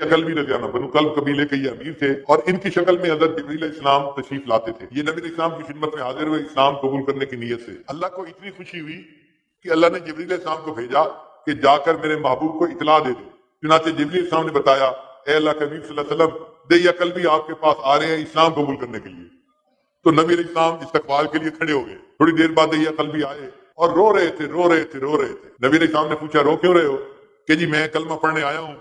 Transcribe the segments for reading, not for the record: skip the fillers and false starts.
کلبی رضی اللہ عنہ بنو کلب قبیلے کے یہ امیر تھے، اور ان کی شکل میں حضرت جبریل علیہ السلام تشریف لاتے تھے۔ یہ نبی علیہ السلام کی خدمت میں حاضر ہوئے اسلام قبول کرنے کی نیت سے۔ اللہ کو اتنی خوشی ہوئی کہ اللہ نے جبریل علیہ السلام کو بھیجا کہ جا کر میرے محبوب کو اطلاع دے دو۔ چنانچہ جبریل علیہ السلام نے بتایا، اے اللہ کے حبیب صلی اللہ علیہ وسلم، دیا کلبی آپ کے پاس آ رہے ہیں اسلام قبول کرنے کے لیے۔ تو نبی علیہ السلام استقبال کے لیے کھڑے ہو گئے۔ تھوڑی دیر بعد دیا کلبی آئے اور رو رہے تھے۔ نبی علیہ السلام نے پوچھا رو کیوں رہے ہو؟ کہ جی میں کلمہ پڑھنے آیا ہوں،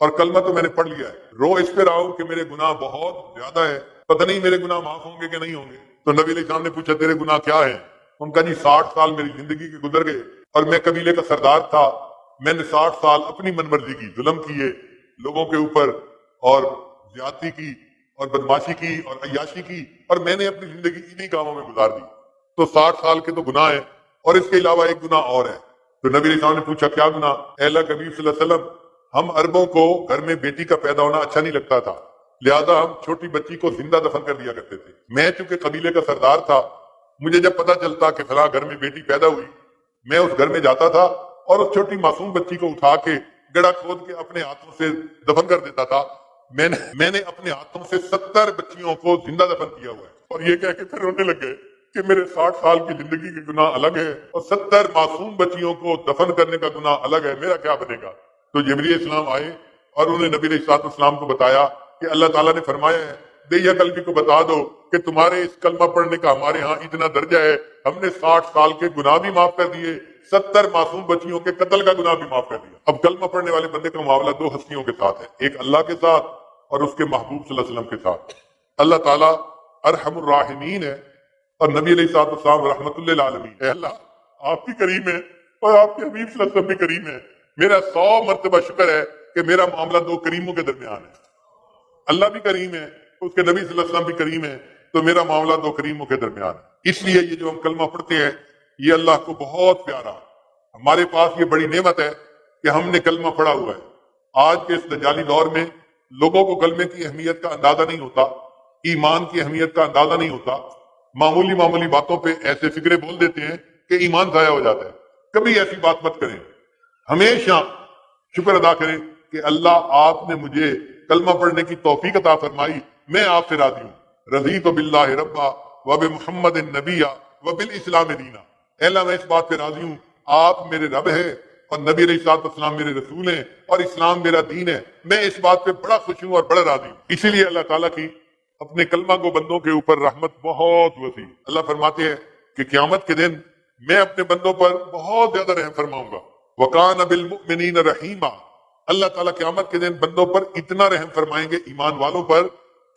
اور کلمہ تو میں نے پڑھ لیا ہے، رو اس پہ رہا ہوں کہ میرے گناہ بہت زیادہ ہے، پتہ نہیں میرے گناہ معاف ہوں گے کہ نہیں ہوں گے۔ تو نبی علیہ السلام نے پوچھا تیرے گناہ کیا ہیں؟ ان کا جی 60 سال میری زندگی کے گزر گئے، اور میں قبیلے کا سردار تھا، میں نے 60 سال اپنی من مرضی کی ظلم کیے لوگوں کے اوپر، اور زیادتی کی، اور بدماشی کی، اور عیاشی کی، اور میں نے اپنی زندگی انہی کاموں میں گزار دی۔ تو 60 سال کے تو گناہ ہیں، اور اس کے علاوہ ایک گناہ اور ہے۔ تو نبی علیہ السلام نے پوچھا کیا گناہ؟ اے اللہ کے حبیب صلی اللہ علیہ وسلم، ہم عربوں کو گھر میں بیٹی کا پیدا ہونا اچھا نہیں لگتا تھا، لہذا ہم چھوٹی بچی کو زندہ دفن کر دیا کرتے تھے۔ میں چونکہ قبیلے کا سردار تھا، مجھے جب پتا چلتا کہ فلاں گھر میں بیٹی پیدا ہوئی، میں اس گھر میں جاتا تھا اور اس چھوٹی معصوم بچی کو اٹھا کے گڑھا کھود کے اپنے ہاتھوں سے دفن کر دیتا تھا۔ میں نے اپنے ہاتھوں سے 70 بچیوں کو زندہ دفن کیا ہوا ہے۔ اور یہ کہہ کے پھر رونے لگ گئے کہ میرے 60 سال کی زندگی کے گناہ الگ ہے، اور 70 معصوم بچیوں کو دفن کرنے کا گناہ الگ ہے، میرا کیا بنے گا؟ تو جبریل علیہ السلام آئے اور انہوں نے نبی علیہ السلام کو بتایا کہ اللہ تعالیٰ نے فرمایا ہے دیا کلبی کو بتا دو کہ تمہارے اس کلمہ پڑھنے کا ہمارے ہاں اتنا درجہ ہے، ہم نے 60 سال کے گناہ بھی معاف کر دیے، 70 معصوم بچیوں کے قتل کا گناہ بھی معاف کر دیا۔ اب کلمہ پڑھنے والے بندے کا معاملہ 2 ہستیوں کے ساتھ ہے، ایک اللہ کے ساتھ اور اس کے محبوب صلی اللہ علیہ وسلم کے ساتھ۔ اللہ تعالیٰ ارحم الراحمین ہے، اور نبی علیہ السلام رحمت للعالمین۔ اے اللہ آپ بھی کریم ہے، اور آپ کے حبیب صلی اللہ علیہ وسلم بھی کریم ہے۔ میرا 100 مرتبہ شکر ہے کہ میرا معاملہ 2 کریموں کے درمیان ہے۔ اللہ بھی کریم ہے، اس کے نبی صلی اللہ علیہ وسلم بھی کریم ہے، تو میرا معاملہ 2 کریموں کے درمیان ہے۔ اس لیے یہ جو ہم کلمہ پڑھتے ہیں یہ اللہ کو بہت پیارا، ہمارے پاس یہ بڑی نعمت ہے کہ ہم نے کلمہ پڑھا ہوا ہے۔ آج کے اس دجالی دور میں لوگوں کو کلمے کی اہمیت کا اندازہ نہیں ہوتا، ایمان کی اہمیت کا اندازہ نہیں ہوتا، معمولی باتوں پہ ایسے فکرے بول دیتے ہیں کہ ایمان ضائع ہو جاتا ہے۔ کبھی ایسی بات مت کریں، ہمیشہ شکر ادا کریں کہ اللہ آپ نے مجھے کلمہ پڑھنے کی توفیق عطا فرمائی، میں آپ سے راضی ہوں۔ رضیت باللہ ربا وبمحمد النبی وبالاسلام دینا۔ اے اللہ میں اس بات پہ راضی ہوں، آپ میرے رب ہیں اور نبی علیہ السلام میرے رسول ہیں، اور اسلام میرا دین ہے، میں اس بات پہ بڑا خوش ہوں اور بڑا راضی ہوں۔ اسی لیے اللہ تعالیٰ کی اپنے کلمہ کو بندوں کے اوپر رحمت بہت وسیع۔ اللہ فرماتے ہیں کہ قیامت کے دن میں اپنے بندوں پر بہت زیادہ رحم فرماؤں گا۔ وَكَانَ بِالْمُؤْمِنِينَ رَحِيمًا۔ اللہ تعالیٰ قیامت کے دن بندوں پر اتنا رحم فرمائیں گے ایمان والوں پر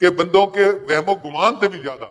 کہ بندوں کے وہم و گمان سے بھی زیادہ